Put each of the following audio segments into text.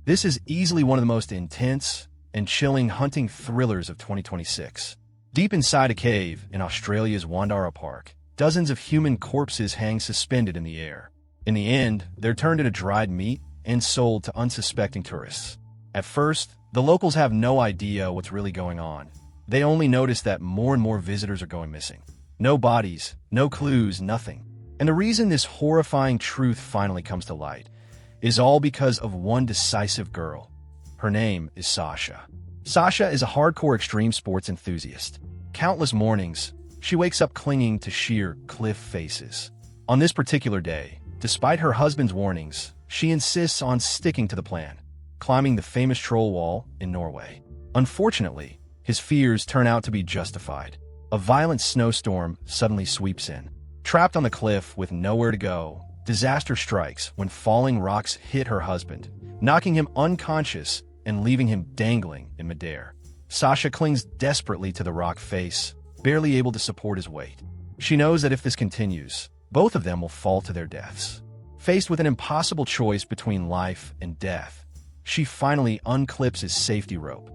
This is easily one of the most intense and chilling hunting thrillers of 2026. Deep inside a cave in Australia's Wandara Park, dozens of human corpses hang suspended in the air. In the end, they're turned into dried meat and sold to unsuspecting tourists. At first, the locals have no idea what's really going on. They only notice that more and more visitors are going missing. No bodies, no clues, nothing. And the reason this horrifying truth finally comes to light is all because of one decisive girl. Her name is Sasha. Sasha is a hardcore extreme sports enthusiast. Countless mornings, she wakes up clinging to sheer cliff faces. On this particular day, despite her husband's warnings, she insists on sticking to the plan, climbing the famous troll wall in Norway. Unfortunately, his fears turn out to be justified. A violent snowstorm suddenly sweeps in. Trapped on the cliff with nowhere to go, disaster strikes when falling rocks hit her husband, knocking him unconscious and leaving him dangling in midair. Sasha clings desperately to the rock face, barely able to support his weight. She knows that if this continues, both of them will fall to their deaths. Faced with an impossible choice between life and death, she finally unclips his safety rope.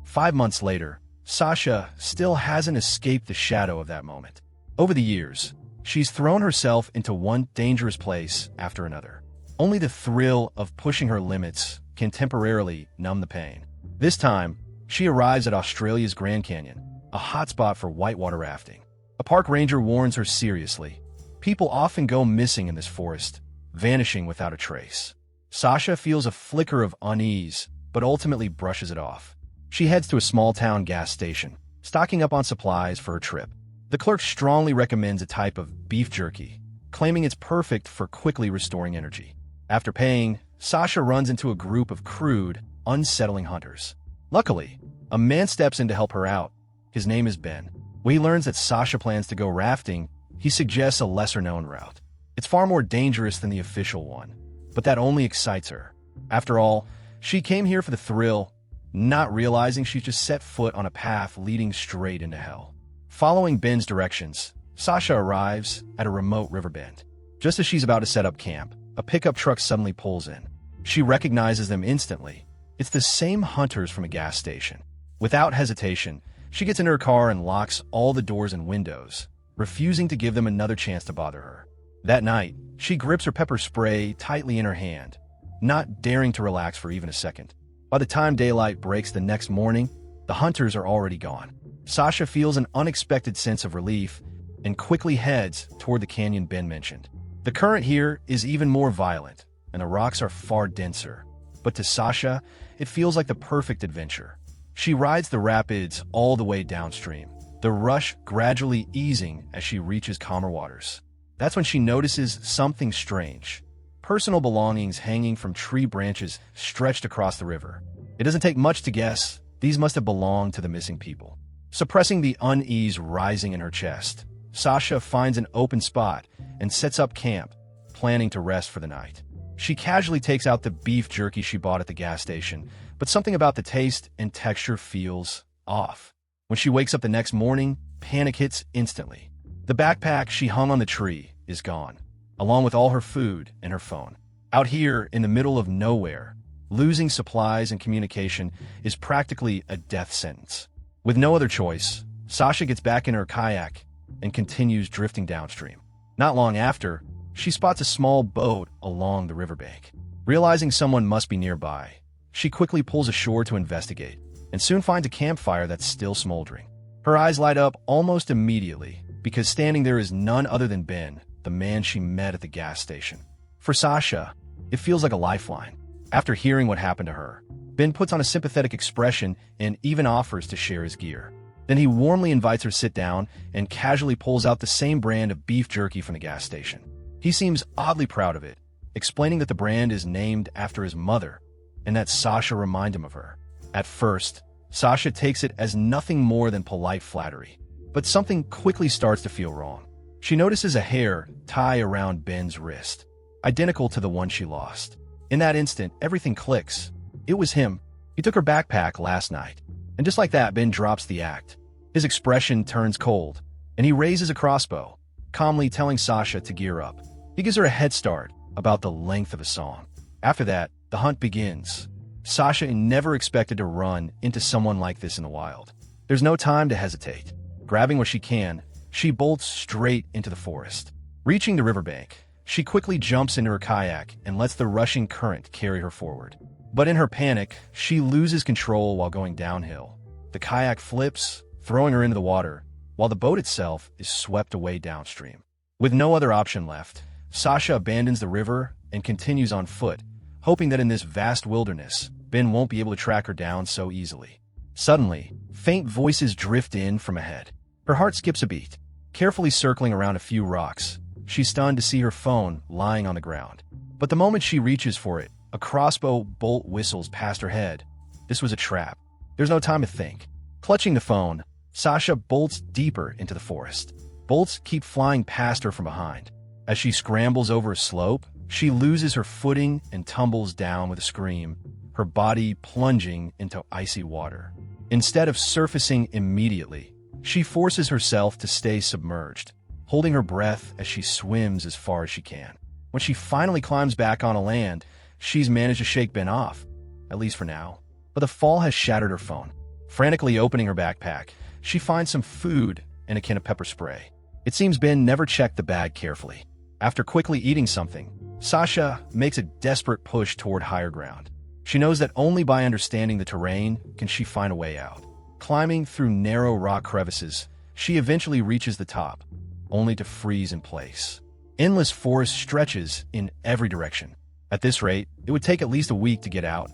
5 months later, Sasha still hasn't escaped the shadow of that moment. Over the years, she's thrown herself into one dangerous place after another. Only the thrill of pushing her limits can temporarily numb the pain. This time, she arrives at Australia's Grand Canyon, a hotspot for whitewater rafting. A park ranger warns her seriously. People often go missing in this forest, vanishing without a trace. Sasha feels a flicker of unease, but ultimately brushes it off. She heads to a small-town gas station, stocking up on supplies for her trip. The clerk strongly recommends a type of beef jerky, claiming it's perfect for quickly restoring energy. After paying, Sasha runs into a group of crude, unsettling hunters. Luckily, a man steps in to help her out. His name is Ben. When he learns that Sasha plans to go rafting, he suggests a lesser-known route. It's far more dangerous than the official one, but that only excites her. After all, she came here for the thrill, not realizing she's just set foot on a path leading straight into hell. Following Ben's directions, Sasha arrives at a remote river bend. Just as she's about to set up camp, a pickup truck suddenly pulls in. She recognizes them instantly. It's the same hunters from a gas station. Without hesitation, she gets into her car and locks all the doors and windows, refusing to give them another chance to bother her. That night, she grips her pepper spray tightly in her hand, not daring to relax for even a second. By the time daylight breaks the next morning, the hunters are already gone. Sasha feels an unexpected sense of relief and quickly heads toward the canyon Ben mentioned. The current here is even more violent, and the rocks are far denser. But to Sasha, it feels like the perfect adventure. She rides the rapids all the way downstream, the rush gradually easing as she reaches calmer waters. That's when she notices something strange. Personal belongings hanging from tree branches stretched across the river. It doesn't take much to guess these must have belonged to the missing people. Suppressing the unease rising in her chest, Sasha finds an open spot and sets up camp, planning to rest for the night. She casually takes out the beef jerky she bought at the gas station, but something about the taste and texture feels off. When she wakes up the next morning, panic hits instantly. The backpack she hung on the tree is gone, along with all her food and her phone. Out here in the middle of nowhere, losing supplies and communication is practically a death sentence. With no other choice, Sasha gets back in her kayak and continues drifting downstream. Not long after, she spots a small boat along the riverbank. Realizing someone must be nearby, she quickly pulls ashore to investigate and soon finds a campfire that's still smoldering. Her eyes light up almost immediately because standing there is none other than Ben, the man she met at the gas station. For Sasha, it feels like a lifeline. After hearing what happened to her, Ben puts on a sympathetic expression and even offers to share his gear. Then he warmly invites her to sit down and casually pulls out the same brand of beef jerky from the gas station. He seems oddly proud of it, explaining that the brand is named after his mother and that Sasha reminded him of her. At first, Sasha takes it as nothing more than polite flattery, but something quickly starts to feel wrong. She notices a hair tie around Ben's wrist, identical to the one she lost. In that instant, everything clicks. It was him. He took her backpack last night. And just like that, Ben drops the act. His expression turns cold, and he raises a crossbow, calmly telling Sasha to gear up. He gives her a head start about the length of a song. After that, the hunt begins. Sasha never expected to run into someone like this in the wild. There's no time to hesitate. Grabbing what she can, she bolts straight into the forest. Reaching the riverbank, she quickly jumps into her kayak and lets the rushing current carry her forward. But in her panic, she loses control while going downhill. The kayak flips, throwing her into the water, while the boat itself is swept away downstream. With no other option left, Sasha abandons the river and continues on foot, hoping that in this vast wilderness, Ben won't be able to track her down so easily. Suddenly, faint voices drift in from ahead. Her heart skips a beat. Carefully circling around a few rocks, she's stunned to see her phone lying on the ground. But the moment she reaches for it, a crossbow bolt whistles past her head. This was a trap. There's no time to think. Clutching the phone, Sasha bolts deeper into the forest. Bolts keep flying past her from behind. As she scrambles over a slope, she loses her footing and tumbles down with a scream, her body plunging into icy water. Instead of surfacing immediately, she forces herself to stay submerged, holding her breath as she swims as far as she can. When she finally climbs back onto land, she's managed to shake Ben off, at least for now. But the fall has shattered her phone. Frantically opening her backpack, she finds some food and a can of pepper spray. It seems Ben never checked the bag carefully. After quickly eating something, Sasha makes a desperate push toward higher ground. She knows that only by understanding the terrain can she find a way out. Climbing through narrow rock crevices, she eventually reaches the top, only to freeze in place. Endless forest stretches in every direction. At this rate, it would take at least a week to get out,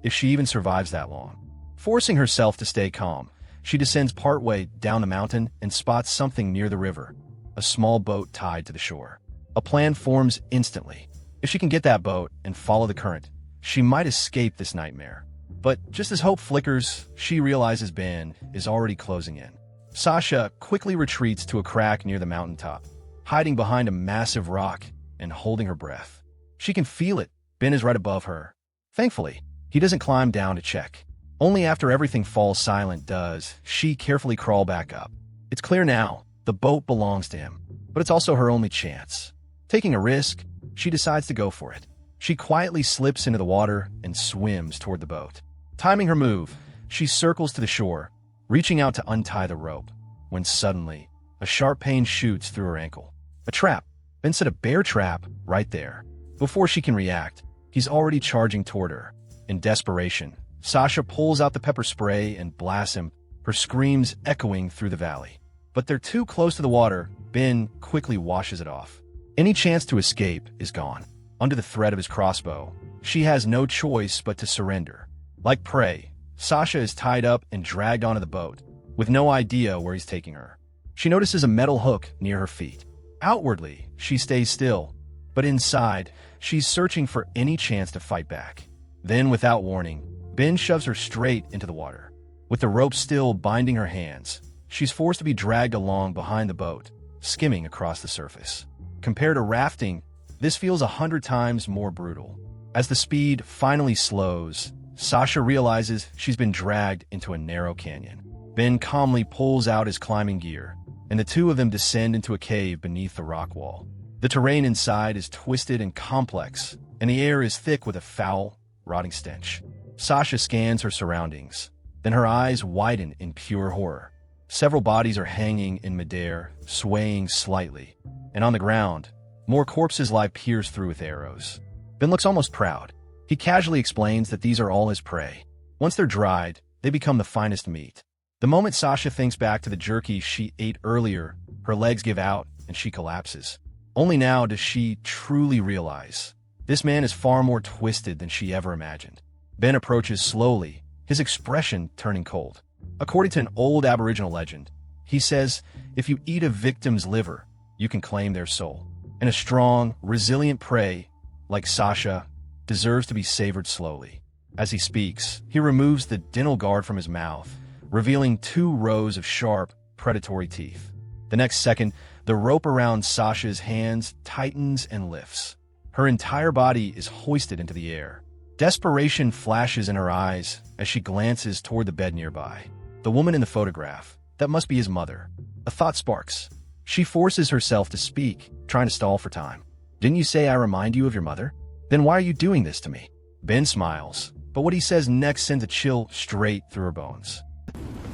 if she even survives that long. Forcing herself to stay calm, she descends partway down the mountain and spots something near the river, a small boat tied to the shore. A plan forms instantly. If she can get that boat and follow the current, she might escape this nightmare. But just as hope flickers, she realizes Ben is already closing in. Sasha quickly retreats to a crack near the mountaintop, hiding behind a massive rock and holding her breath. She can feel it. Ben is right above her. Thankfully, he doesn't climb down to check. Only after everything falls silent does she carefully crawl back up. It's clear now, the boat belongs to him, but it's also her only chance. Taking a risk, she decides to go for it. She quietly slips into the water and swims toward the boat. Timing her move, she circles to the shore, reaching out to untie the rope, when suddenly, a sharp pain shoots through her ankle. A trap. Ben set a bear trap right there. Before she can react, he's already charging toward her. In desperation, Sasha pulls out the pepper spray and blasts him, her screams echoing through the valley. But they're too close to the water. Ben quickly washes it off. Any chance to escape is gone. Under the threat of his crossbow, she has no choice but to surrender. Like prey, Sasha is tied up and dragged onto the boat, with no idea where he's taking her. She notices a metal hook near her feet. Outwardly, she stays still, but inside, she's searching for any chance to fight back. Then, without warning, Ben shoves her straight into the water. With the rope still binding her hands, she's forced to be dragged along behind the boat, skimming across the surface. Compared to rafting, this feels 100 times more brutal. As the speed finally slows, Sasha realizes she's been dragged into a narrow canyon. Ben calmly pulls out his climbing gear, and the two of them descend into a cave beneath the rock wall. The terrain inside is twisted and complex, and the air is thick with a foul, rotting stench. Sasha scans her surroundings, then her eyes widen in pure horror. Several bodies are hanging in midair, swaying slightly, and on the ground, more corpses lie pierced through with arrows. Ben looks almost proud. He casually explains that these are all his prey. Once they're dried, they become the finest meat. The moment Sasha thinks back to the jerky she ate earlier, her legs give out and she collapses. Only now does she truly realize this man is far more twisted than she ever imagined. Ben approaches slowly, his expression turning cold. According to an old Aboriginal legend, he says, if you eat a victim's liver, you can claim their soul. And a strong, resilient prey, like Sasha, deserves to be savored slowly. As he speaks, he removes the dental guard from his mouth, revealing 2 rows of sharp, predatory teeth. The next second, the rope around Sasha's hands tightens and lifts. Her entire body is hoisted into the air. Desperation flashes in her eyes as she glances toward the bed nearby. The woman in the photograph, that must be his mother. A thought sparks. She forces herself to speak, trying to stall for time. Didn't you say I remind you of your mother? Then why are you doing this to me? Ben smiles, but what he says next sends a chill straight through her bones.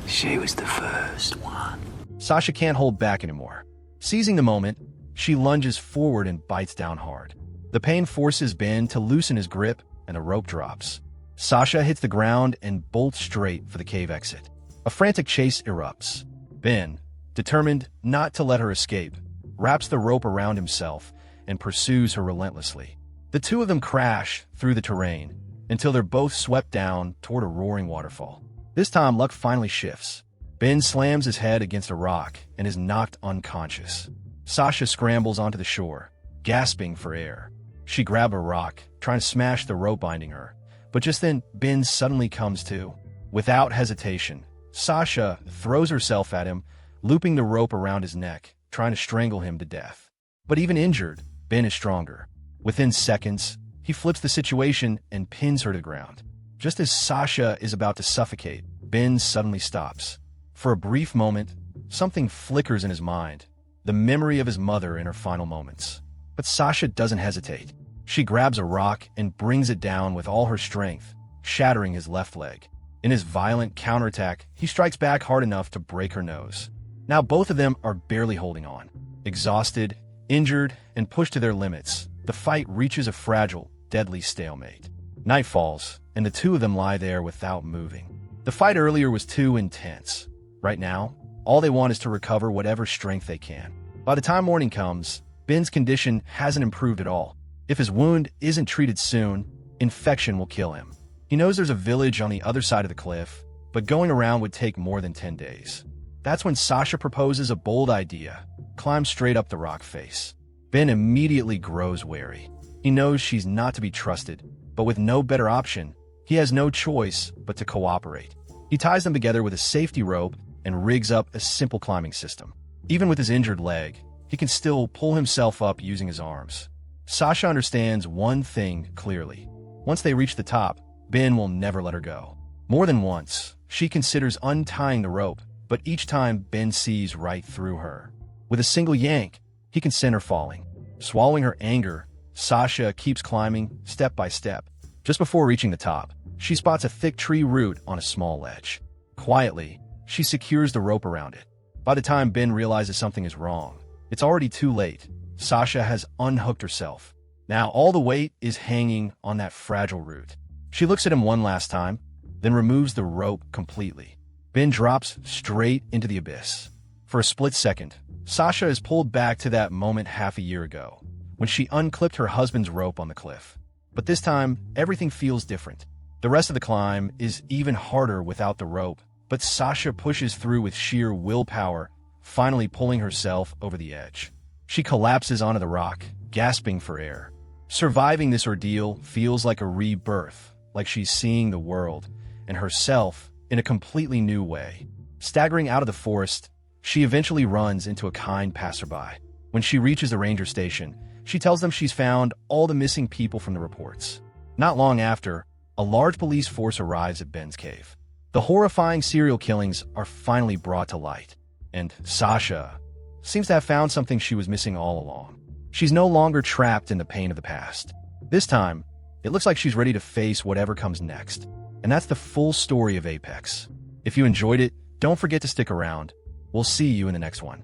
She was the first one. Sasha can't hold back anymore. Seizing the moment, she lunges forward and bites down hard. The pain forces Ben to loosen his grip, and the rope drops. Sasha hits the ground and bolts straight for the cave exit. A frantic chase erupts. Ben, determined not to let her escape, wraps the rope around himself and pursues her relentlessly. The two of them crash through the terrain until they're both swept down toward a roaring waterfall. This time, luck finally shifts. Ben slams his head against a rock and is knocked unconscious. Sasha scrambles onto the shore, gasping for air. She grabs a rock, trying to smash the rope binding her, but just then, Ben suddenly comes to. Without hesitation, Sasha throws herself at him, looping the rope around his neck, trying to strangle him to death. But even injured, Ben is stronger. Within seconds, he flips the situation and pins her to the ground. Just as Sasha is about to suffocate, Ben suddenly stops. For a brief moment, something flickers in his mind, the memory of his mother in her final moments. But Sasha doesn't hesitate. She grabs a rock and brings it down with all her strength, shattering his left leg. In his violent counterattack, he strikes back hard enough to break her nose. Now both of them are barely holding on. Exhausted, injured, and pushed to their limits, the fight reaches a fragile, deadly stalemate. Night falls, and the two of them lie there without moving. The fight earlier was too intense. Right now, all they want is to recover whatever strength they can. By the time morning comes, Ben's condition hasn't improved at all. If his wound isn't treated soon, infection will kill him. He knows there's a village on the other side of the cliff, but going around would take more than 10 days. That's when Sasha proposes a bold idea: climb straight up the rock face. Ben immediately grows wary. He knows she's not to be trusted, but with no better option, he has no choice but to cooperate. He ties them together with a safety rope and rigs up a simple climbing system. Even with his injured leg, he can still pull himself up using his arms. Sasha understands one thing clearly. Once they reach the top, Ben will never let her go. More than once, she considers untying the rope, but each time Ben sees right through her. With a single yank, he can send her falling. Swallowing her anger, Sasha keeps climbing step by step. Just before reaching the top, she spots a thick tree root on a small ledge. Quietly, she secures the rope around it. By the time Ben realizes something is wrong, it's already too late. Sasha has unhooked herself. Now all the weight is hanging on that fragile root. She looks at him one last time, then removes the rope completely. Ben drops straight into the abyss. For a split second, Sasha is pulled back to that moment half a year ago, when she unclipped her husband's rope on the cliff. But this time, everything feels different. The rest of the climb is even harder without the rope, but Sasha pushes through with sheer willpower, finally pulling herself over the edge. She collapses onto the rock, gasping for air. Surviving this ordeal feels like a rebirth, like she's seeing the world and herself in a completely new way. Staggering out of the forest, she eventually runs into a kind passerby. When she reaches the ranger station, she tells them she's found all the missing people from the reports. Not long after, a large police force arrives at Ben's cave. The horrifying serial killings are finally brought to light, and Sasha seems to have found something she was missing all along. She's no longer trapped in the pain of the past. This time, it looks like she's ready to face whatever comes next. And that's the full story of Apex. If you enjoyed it, don't forget to stick around. We'll see you in the next one.